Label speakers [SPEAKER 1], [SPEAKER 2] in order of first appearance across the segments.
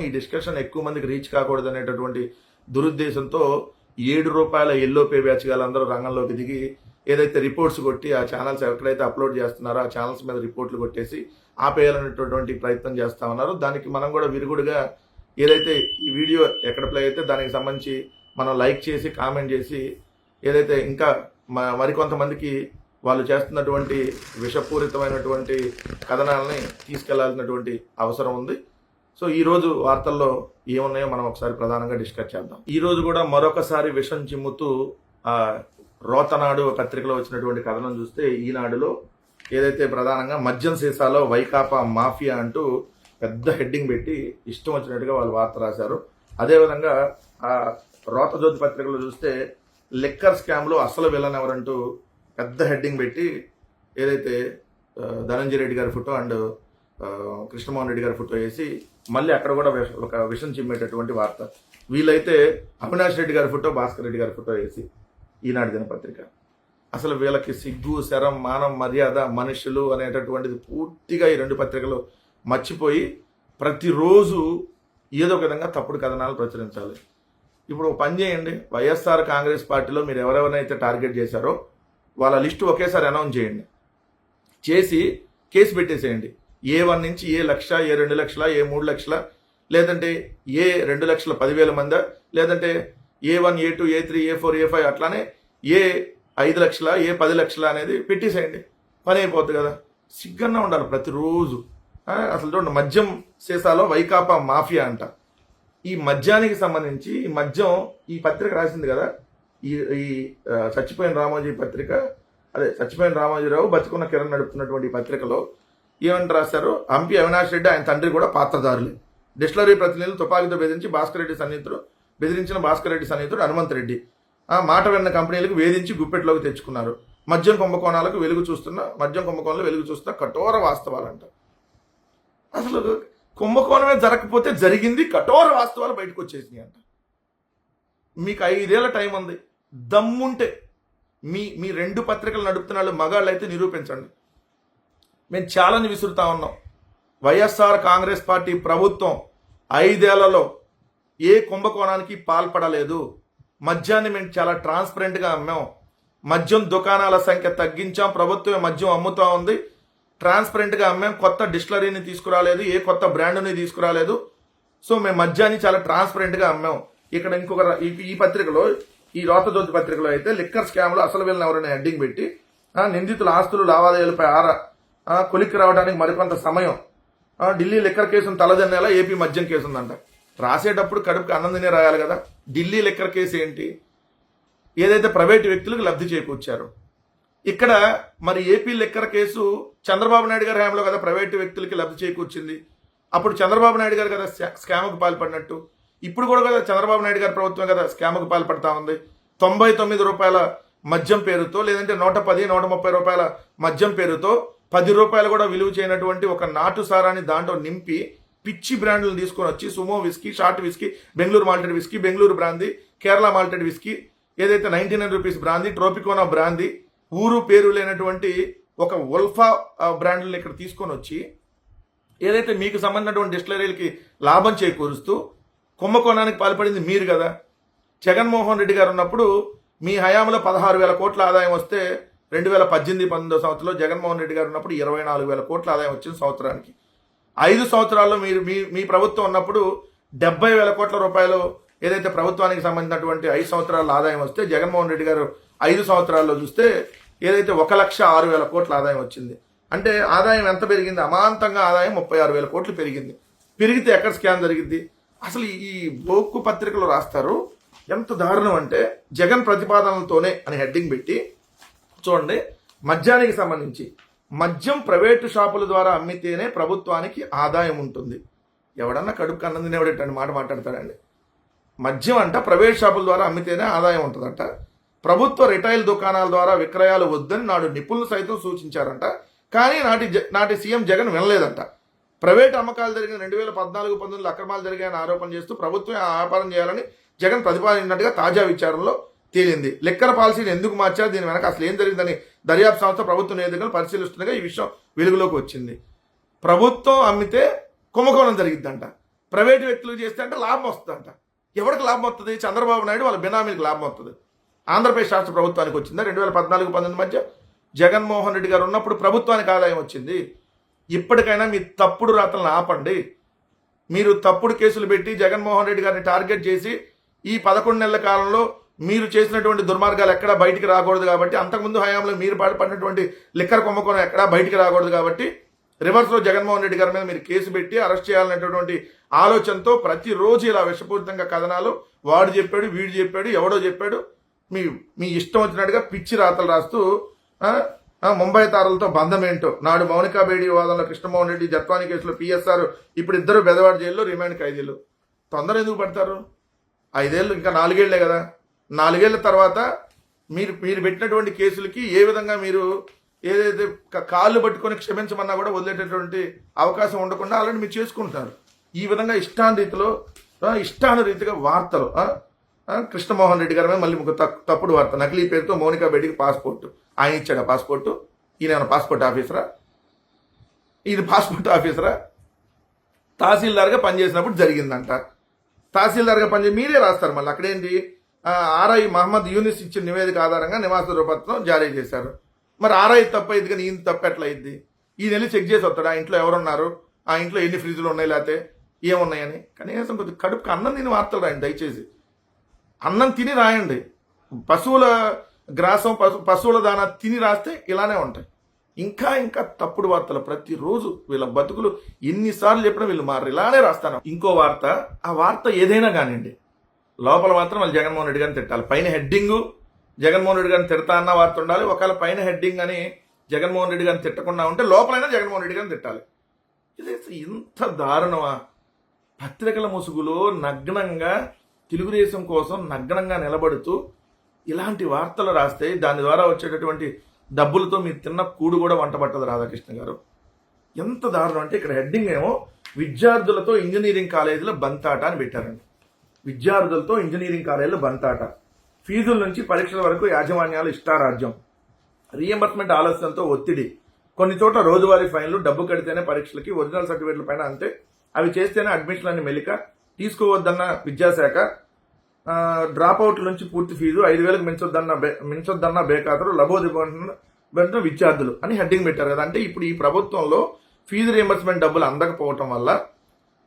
[SPEAKER 1] ఈ డిస్కషన్ ఎక్కువ మందికి రీచ్ కాకూడదు అనేటటువంటి దురుద్దేశంతో రూపాయల ఎల్లో పే బ్యాచ్ గాలందరూ రంగంలోకి దిగి ఏదైతే రిపోర్ట్స్ కొట్టి ఆ ఛానల్స్ ఎక్కడైతే అప్లోడ్ చేస్తున్నారో ఆ ఛానల్స్ మీద రిపోర్ట్లు కొట్టేసి ఆపేయాలనేటటువంటి ప్రయత్నం చేస్తా ఉన్నారు. దానికి మనం కూడా విరుగుడుగా ఏదైతే ఈ వీడియో ఎక్కడ ప్లే అయితే దానికి సంబంధించి మనం లైక్ చేసి కామెంట్ చేసి ఏదైతే ఇంకా మరికొంతమందికి వాళ్ళు చేస్తున్నటువంటి విషపూరితమైనటువంటి కథనాలని తీసుకెళ్లాల్సినటువంటి అవసరం ఉంది. సో ఈరోజు వార్తల్లో ఏమున్నాయో మనం ఒకసారి ప్రధానంగా డిస్కస్ చేద్దాం. ఈరోజు కూడా మరొకసారి విషం చిమ్ముతూ రోతనాడు పత్రికలో వచ్చినటువంటి కథనం చూస్తే ఈనాడులో ఏదైతే ప్రధానంగా మద్యం సీసాలో వైకాపా మాఫియా అంటూ పెద్ద హెడ్డింగ్ పెట్టి ఇష్టం వచ్చినట్టుగా వాళ్ళు వార్త రాశారు. అదేవిధంగా ఆ రోతజ్యోతి పత్రికలో చూస్తే లిక్కర్ స్కామ్లో అసలు విలన్ ఎవరంటూ పెద్ద హెడ్డింగ్ పెట్టి ఏదైతే ధనంజయ రెడ్డి గారి ఫోటో అండ్ కృష్ణమోహన్ రెడ్డి గారి ఫోటో వేసి మళ్ళీ అక్కడ కూడా ఒక విషం చిమ్మేటటువంటి వార్త. వీళ్ళైతే అవినాష్ రెడ్డి గారి ఫోటో భాస్కర్ రెడ్డి గారి ఫోటో వేసి ఈనాడు దినపత్రిక. అసలు వీళ్ళకి సిగ్గు శరం మానం మర్యాద మనుషులు అనేటటువంటిది పూర్తిగా ఈ రెండు పత్రికలు మర్చిపోయి ప్రతిరోజు ఏదో ఒక విధంగా తప్పుడు కథనాలు ప్రచురించాలి. ఇప్పుడు ఒక పని చేయండి, వైఎస్ఆర్ కాంగ్రెస్ పార్టీలో మీరు ఎవరెవరినైతే టార్గెట్ చేశారో వాళ్ళ లిస్టు ఒకేసారి అనౌన్స్ చేయండి, చేసి కేసు పెట్టేసేయండి. A1 నుంచి A1,00,000, A2,00,000, A3 లక్షల, లేదంటే A2,10,000 మంది, లేదంటే A1, A2, A3, A4, A5 అట్లానే A5 లక్షల, A10 లక్షల అనేది పెట్టేసేయండి, పని అయిపోతుంది కదా. సిగ్గన్నా ఉండాలి ప్రతిరోజు. అసలు చూడండి, మద్యం సీసాలో వైకాపా మాఫియా అంట. ఈ మద్యానికి సంబంధించి ఈ మద్యం ఈ పత్రిక రాసింది కదా, ఈ చచ్చిపోయిన రామోజీ పత్రిక, అదే చచ్చిపోయిన రామోజీరావు బతికున్న కిరణ్ నడుపుతున్నటువంటి ఈ పత్రికలో ఏమంటే రాశారు, హంపి అవినాష్ రెడ్డి ఆయన తండ్రి కూడా పాత్రదారులే. డిస్టిలరీ ప్రతినిధులు తుపాకీతో బెదిరించిన భాస్కర్ రెడ్డి సన్నిహితుడు హనుమంత్ రెడ్డి మాట విన్న కంపెనీలకు వేధించి గుప్పెట్లోకి తెచ్చుకున్నారు. మద్యం కుంభకోణాలకు మద్యం కుంభకోణంలో వెలుగు చూస్తున్న కఠోర వాస్తవాలంట. అసలు కుంభకోణమే జరగకపోతే జరిగింది, కఠోర వాస్తవాలు బయటకు వచ్చేసినాయి అంట. మీకు 5 ఏళ్ల టైం ఉంది, దమ్ముంటే మీ రెండు పత్రికలు నడుపుతున్న వాళ్ళు మగాళ్ళు అయితే నిరూపించండి. మేము ఛాలెంజ్ విసురుతా ఉన్నాం. వైఎస్ఆర్ కాంగ్రెస్ పార్టీ ప్రభుత్వం 5 ఏళ్లలో ఏ కుంభకోణానికి పాల్పడలేదు. మద్యాన్ని మేము చాలా ట్రాన్స్పరెంట్గా అమ్మాం. మద్యం దుకాణాల సంఖ్య తగ్గించాం, ప్రభుత్వమే మద్యం అమ్ముతూ ఉంది, ట్రాన్స్పరెంట్గా అమ్మాం. కొత్త డిస్టిలరీని తీసుకురాలేదు, ఏ కొత్త బ్రాండ్ని తీసుకురాలేదు. సో మేము మద్యాన్ని చాలా ట్రాన్స్పరెంట్గా అమ్మాం. ఇక్కడ ఇంకొక ఈ పత్రికలో, ఈ రోతజ్యోతి పత్రికలో అయితే లిక్కర్ స్కామ్లో అసలు వీళ్ళని ఎవరైనా హెడ్డింగ్ పెట్టి నిందితుల ఆస్తులు లావాదేవీలపై కొలిక్కి రావడానికి మరికొంత సమయం, ఢిల్లీ లిక్కర్ కేసును తలదన్నేలా ఏపీ మద్యం కేసు ఉందంట. రాసేటప్పుడు కడుపుకి అన్నం తినే రాయాలి కదా. ఢిల్లీ లిక్కర్ కేసు ఏంటి? ఏదైతే ప్రైవేటు వ్యక్తులకు లబ్ధి చేకూర్చారు. ఇక్కడ మరి AP liquor case Chandrababu Naidu గారి హయాంలో కదా ప్రైవేటు వ్యక్తులకి లబ్ధి చేకూర్చింది. అప్పుడు చంద్రబాబు నాయుడు గారు కదా స్కామ్కు పాల్పడినట్టు. ఇప్పుడు కూడా కదా చంద్రబాబు నాయుడు గారి ప్రభుత్వం కదా స్కామ్కు పాల్పడతా ఉంది. 99 రూపాయల మద్యం పేరుతో, లేదంటే 110, 130 రూపాయల మద్యం పేరుతో 10 రూపాయలు కూడా విలువ చేయనటువంటి ఒక నాటు సారాన్ని దాంట్లో నింపి పిచ్చి బ్రాండ్లను తీసుకొని వచ్చి Sumo whisky, short whisky, Bengaluru malted whisky, Bengaluru brandy, Kerala malted whisky, ఏదైతే 99 రూపీస్ బ్రాందీ, ట్రోపికోనా బ్రాందీ, ఊరు పేరు లేనటువంటి ఒక ఉల్ఫా బ్రాండ్లను ఇక్కడ తీసుకొని వచ్చి ఏదైతే మీకు సంబంధించినటువంటి డిస్టిలరీలకి లాభం చేకూరుస్తూ కుంభకోణానికి పాల్పడింది మీరు కదా. జగన్మోహన్ రెడ్డి గారు ఉన్నప్పుడు మీ హయాంలో 16,000 కోట్ల ఆదాయం వస్తే 2018-19 సంవత్సరంలో జగన్మోహన్ రెడ్డి గారు ఉన్నప్పుడు 24,000 కోట్ల ఆదాయం వచ్చింది సంవత్సరానికి. 5 సంవత్సరాల్లో మీ ప్రభుత్వం ఉన్నప్పుడు 70,000 కోట్ల రూపాయలు ఏదైతే ప్రభుత్వానికి సంబంధించినటువంటి 5 సంవత్సరాల ఆదాయం వస్తే జగన్మోహన్ రెడ్డి గారు 5 సంవత్సరాల్లో చూస్తే ఏదైతే 1,06,000 కోట్ల ఆదాయం వచ్చింది. అంటే ఆదాయం ఎంత పెరిగింది? అమాంతంగా ఆదాయం 36,000 కోట్లు పెరిగింది. పెరిగితే ఎక్కడ స్కామ్ జరిగింది? అసలు ఈ బోక్కు పత్రికలు రాస్తారు. ఎంత దారుణం అంటే జగన్ ప్రతిపాదనలతోనే అని హెడ్డింగ్ పెట్టి చూడండి, మద్యానికి సంబంధించి మద్యం ప్రైవేటు షాపుల ద్వారా అమ్మితేనే ప్రభుత్వానికి ఆదాయం ఉంటుంది. ఎవడన్నా కడుపుకి అన్నం తినేవాడేటండి మాట మాట్లాడతాడండి. మద్యం అంట ప్రైవేట్ షాపుల ద్వారా అమ్మితేనే ఆదాయం ఉంటుందంట. ప్రభుత్వ రిటైల్ దుకాణాల ద్వారా విక్రయాలు వద్దని నాడు నిపుణులు సైతం సూచించారంట. కానీ నాటి సీఎం జగన్ వినలేదంట. ప్రైవేట్ అమ్మకాలు జరిగిన 2014-19 అక్రమాలు జరిగాయని ఆరోపణ చేస్తూ ప్రభుత్వం వ్యాపారం చేయాలని జగన్ ప్రతిపాదించినట్టుగా తాజా విచారణలో తేలింది. లిక్కర్ పాలసీని ఎందుకు మార్చారు, దీని వెనక అసలు ఏం జరిగిందని దర్యాప్తు సంస్థ ప్రభుత్వ నివేదికలు పరిశీలిస్తుండగా ఈ విషయం వెలుగులోకి వచ్చింది. ప్రభుత్వం అమ్మితే కుంభకోణం జరిగిద్దంట. ప్రైవేటు వ్యక్తులు చేస్తే అంటే లాభం వస్తుందంట. ఎవరికి లాభం వస్తుంది? చంద్రబాబు నాయుడు వాళ్ళ బినామీలకు లాభం వస్తుంది. ఆంధ్రప్రదేశ్ రాష్ట్ర ప్రభుత్వానికి వచ్చిందా 2014-19 మధ్య? జగన్మోహన్ రెడ్డి గారు ఉన్నప్పుడు ప్రభుత్వానికి ఆదాయం వచ్చింది. ఇప్పటికైనా మీ తప్పుడు రాతలను ఆపండి. మీరు తప్పుడు కేసులు పెట్టి జగన్మోహన్ రెడ్డి గారిని టార్గెట్ చేసి ఈ 11 నెలల కాలంలో మీరు చేసినటువంటి దుర్మార్గాలు ఎక్కడా బయటికి రాకూడదు కాబట్టి, అంతకుముందు హయాంలో మీరు పడినటువంటి లిక్కర్ కుంభకోణం ఎక్కడా బయటికి రాకూడదు కాబట్టి రివర్స్లో జగన్మోహన్ రెడ్డి గారి మీద మీరు కేసు పెట్టి అరెస్ట్ చేయాలనేటటువంటి ఆలోచనతో ప్రతిరోజు ఇలా విషపూరితంగా కథనాలు, వాడు చెప్పాడు, వీడు చెప్పాడు, ఎవడో చెప్పాడు, మీ ఇష్టం వచ్చినట్టుగా పిచ్చి రాతలు రాస్తూ ముంబై తారలతో బంధం ఏంటో, నాడు మౌనికా బేడి వివాదంలో కృష్ణమోహన్ రెడ్డి, జత్వాని కేసులో పిఎస్ఆర్, ఇప్పుడు ఇద్దరు బెదవాడ జైల్లో రిమాండ్ ఖైదీలు. తొందర ఎందుకు పడతారు? 5 ఏళ్ళు, ఇంకా 4 ఏళ్లే కదా. 4 ఏళ్ల తర్వాత మీరు పెట్టినటువంటి కేసులకి ఏ విధంగా మీరు ఏదైతే కాళ్ళు పట్టుకొని క్షమించమన్నా కూడా వదిలేటటువంటి అవకాశం ఉండకుండా అలాంటి మీరు చేసుకుంటారు. ఈ విధంగా ఇష్టానురీతిగా వార్తలు. కృష్ణమోహన్ రెడ్డి గారి మీద మళ్ళీ తప్పుడు వార్త, నకిలీ పేరుతో మౌనికా బేడికి పాస్పోర్ట్. ఆయన ఇచ్చాడు ఆ పాస్పోర్టు. ఈయన పాస్పోర్ట్ ఆఫీసరా? ఇది పాస్పోర్ట్ ఆఫీసరా? తహసీల్దార్గా పనిచేసినప్పుడు జరిగిందంట. తహసీల్దార్గా పనిచేసి మీరే రాస్తారు. మళ్ళీ అక్కడేంటి, ఆర్ఐ మహమ్మద్ యూనిస్ ఇచ్చిన నివేదిక ఆధారంగా నివాస ధృవపత్రం జారీ చేశారు. మరి ఆర్ఐ తప్ప అయింది కానీ ఈయన తప్ప ఎట్లా అయింది? ఈయన వెళ్ళి చెక్ చేసి వస్తాడు ఆ ఇంట్లో ఎవరున్నారు, ఆ ఇంట్లో ఎన్ని ఫ్రిడ్జ్లు ఉన్నాయి, లేకపోతే ఏమున్నాయని. కనీసం కొద్దిగా కడుపుకి అన్నం తిని వార్తలు రాయండి దయచేసి. అన్నం తిని రాయండి. పశువుల గ్రాసం, పశువుల దానా తిని రాస్తే ఇలానే ఉంటాయి. ఇంకా తప్పుడు వార్తలు ప్రతిరోజు. వీళ్ళ బతుకులు ఎన్నిసార్లు చెప్పినా వీళ్ళు మారు ఇలానే రాస్తాను. ఇంకో వార్త, ఆ వార్త ఏదైనా కానివ్వండి, లోపల మాత్రం వాళ్ళు జగన్మోహన్ రెడ్డి గారిని తిట్టాలి. పైన హెడ్డింగు జగన్మోహన్ రెడ్డి గారిని తిడతా అన్న వార్త ఉండాలి. ఒకవేళ పైన హెడ్డింగ్ అని జగన్మోహన్ రెడ్డి గారిని తిట్టకుండా ఉంటే లోపలైనా జగన్మోహన్ రెడ్డి గారిని తిట్టాలి. ఇది ఇంత దారుణమా? పత్రికల ముసుగులో నగ్నంగా తెలుగుదేశం కోసం నగ్నంగా నిలబడుతూ ఇలాంటి వార్తలు రాస్తే దాని ద్వారా వచ్చేటటువంటి డబ్బులతో మీరు తిన్న కూడు కూడా వంట పట్టదు రాధాకృష్ణ గారు. ఎంత దారుణం అంటే ఇక్కడ హెడ్డింగ్ ఏమో విద్యార్థులతో ఇంజనీరింగ్ కాలేజీలో బంతాట అని పెట్టారండి. విద్యార్థులతో ఇంజనీరింగ్ కాలేజీలో బంతాట. ఫీజుల నుంచి పరీక్షల వరకు యాజమాన్యాలు ఇష్టారాజ్యం. రీఎంబర్స్మెంట్ ఆలస్యంతో ఒత్తిడి. కొన్ని చోట్ల రోజువారీ ఫైన్లు, డబ్బు కడితేనే పరీక్షలకి, ఒరిజినల్ సర్టిఫికేట్ల పైన అంతే, అవి చేస్తేనే అడ్మిషన్ అని మెలిక, తీసుకోవద్దన్న విద్యాశాఖ, డ్రాప్అవుట్ల నుంచి పూర్తి ఫీజు 5,000కు మించొద్దన్న బేఖాతరు, లబోదిబోతున్న విద్యార్థులు అని హెడ్డింగ్ పెట్టారు కదా. అంటే ఇప్పుడు ఈ ప్రభుత్వంలో ఫీజు రీఎంబర్స్మెంట్ డబ్బులు అందకపోవటం వల్ల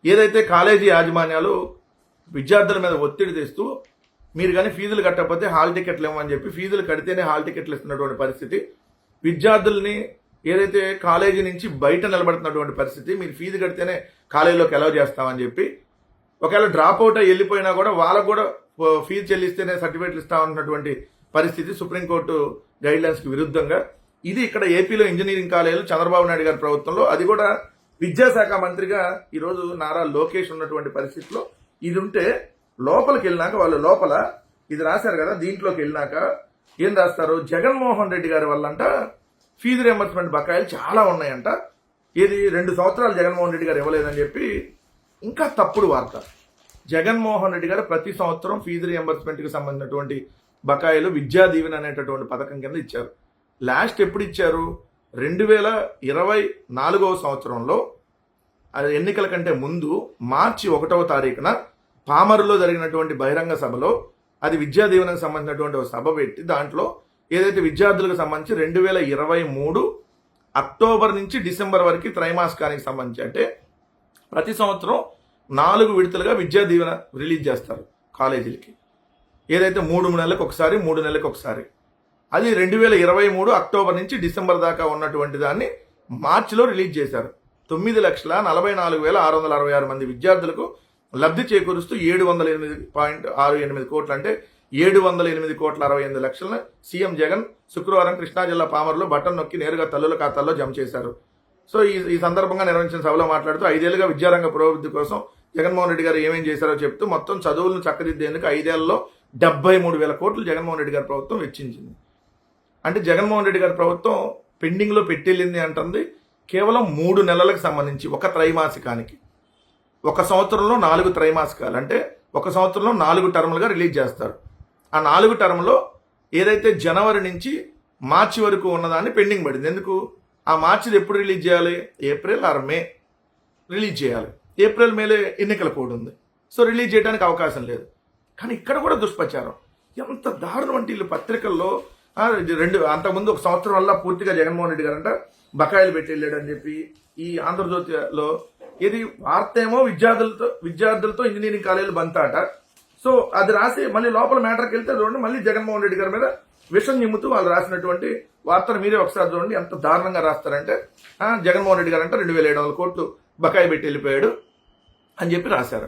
[SPEAKER 1] ఏదైతే కాలేజీ యాజమాన్యాలు విద్యార్థుల మీద ఒత్తిడి తెస్తూ మీరు కానీ ఫీజులు కట్టకపోతే హాల్ టికెట్లు ఇవ్వమని చెప్పి ఫీజులు కడితేనే హాల్ టికెట్లు ఇస్తున్నటువంటి పరిస్థితి, విద్యార్థుల్ని ఏదైతే కాలేజీ నుంచి బయట నిలబడుతున్నటువంటి పరిస్థితి, మీరు ఫీజు కడితేనే కాలేజీలోకి అలౌ చేస్తామని చెప్పి, ఒకవేళ డ్రాప్ అవుట్ అయ్యి వెళ్ళిపోయినా కూడా వాళ్ళకు కూడా ఫీజు చెల్లిస్తేనే సర్టిఫికేట్లు ఇస్తామన్నటువంటి పరిస్థితి సుప్రీంకోర్టు గైడ్ లైన్స్కి విరుద్ధంగా. ఇది ఇక్కడ ఏపీలో ఇంజనీరింగ్ కాలేజీలు చంద్రబాబు నాయుడు గారి ప్రభుత్వంలో, అది కూడా విద్యాశాఖ మంత్రిగా ఈరోజు నారా లోకేష్ ఉన్నటువంటి పరిస్థితిలో ఇది ఉంటే, లోపలికి వెళ్ళినాక వాళ్ళు లోపల ఇది రాశారు కదా, దీంట్లోకి వెళ్ళినాక ఏం రాస్తారు, జగన్మోహన్ రెడ్డి గారి వల్లంట ఫీజు రియంబర్స్మెంట్ బకాయిలు చాలా ఉన్నాయంట, ఇది 2 సంవత్సరాలు జగన్మోహన్ రెడ్డి గారు ఇవ్వలేదని చెప్పి ఇంకా తప్పుడు వార్త. జగన్మోహన్ రెడ్డి గారు ప్రతి సంవత్సరం ఫీజు రియంబర్స్మెంట్కి సంబంధించినటువంటి బకాయిలు విద్యా దీవెన అనేటటువంటి పథకం కింద ఇచ్చారు. లాస్ట్ ఎప్పుడు ఇచ్చారు? 2024వ సంవత్సరంలో, ఎన్నికల కంటే ముందు మార్చి 1వ తారీఖున పామరులో జరిగినటువంటి బహిరంగ సభలో, అది విద్యా దీవెనకు సంబంధించినటువంటి ఒక సభ పెట్టి దాంట్లో ఏదైతే విద్యార్థులకు సంబంధించి 2023 అక్టోబర్ నుంచి డిసెంబర్ వరకు త్రైమాసికానికి సంబంధించి, అంటే ప్రతి సంవత్సరం 4 విడతలుగా విద్యా దీవెన రిలీజ్ చేస్తారు కాలేజీలకి. ఏదైతే 3 నెలలకు ఒకసారి, 3 నెలలకు ఒకసారి, అది 2023 అక్టోబర్ నుంచి డిసెంబర్ దాకా ఉన్నటువంటి దాన్ని మార్చిలో రిలీజ్ చేశారు. 9,44,666 మంది విద్యార్థులకు లబ్ధి చేకూరుస్తూ 708.68 కోట్లు, అంటే 708.68 లక్షలను సీఎం జగన్ శుక్రవారం కృష్ణా జిల్లా పామరులో బటన్ నొక్కి నేరుగా తల్లుల ఖాతాల్లో జమ చేశారు. సో ఈ సందర్భంగా నిర్వహించిన సభలో మాట్లాడుతూ 5 ఏళ్లుగా విద్యారంగ పురోభివృద్ధి కోసం జగన్మోహన్ రెడ్డి గారు ఏమేం చేశారో చెప్తూ మొత్తం చదువులను చక్కదిద్దేందుకు 5 ఏళ్లలో 73,000 కోట్లు జగన్మోహన్ రెడ్డి గారి ప్రభుత్వం వెచ్చించింది. అంటే జగన్మోహన్ రెడ్డి గారి ప్రభుత్వం పెండింగ్లో పెట్టెళ్ళింది అంటుంది కేవలం 3 నెలలకు సంబంధించి, ఒక త్రైమాసికానికి. ఒక సంవత్సరంలో 4 త్రైమాసికాలు, అంటే ఒక సంవత్సరంలో 4 టర్ములుగా రిలీజ్ చేస్తారు. ఆ 4 టర్ములో ఏదైతే జనవరి నుంచి మార్చి వరకు ఉన్నదాన్ని పెండింగ్ పడింది. ఎందుకు? ఆ మార్చిది ఎప్పుడు రిలీజ్ చేయాలి? ఏప్రిల్ ఆర్ మే రిలీజ్ చేయాలి. ఏప్రిల్ మేలే ఎన్నికల కోడ్ ఉంది. సో రిలీజ్ చేయడానికి అవకాశం లేదు. కానీ ఇక్కడ కూడా దుష్ప్రచారం. ఎంత దారుణం అంటే వీళ్ళు పత్రికల్లో అంతకుముందు ఒక సంవత్సరం వల్ల పూర్తిగా జగన్మోహన్ రెడ్డి గారంట బకాయిలు పెట్టి వెళ్ళాడని చెప్పి ఈ ఆంధ్రజ్యోతిలో ఇది వార్త ఏమో విద్యార్థులతో ఇంజనీరింగ్ కాలేజీలు బంతాట. సో అది రాసి మళ్ళీ లోపల మ్యాటర్కి వెళ్తే చూడండి మళ్ళీ జగన్మోహన్ రెడ్డి గారి మీద విషం నిమ్ముతూ వాళ్ళు రాసినటువంటి వార్తను మీరే ఒకసారి చూడండి ఎంత దారుణంగా రాస్తారంటే జగన్మోహన్ రెడ్డి గారు అంటే 2,700 కోట్లు బకాయి పెట్టి వెళ్ళిపోయాడు అని చెప్పి రాశారు.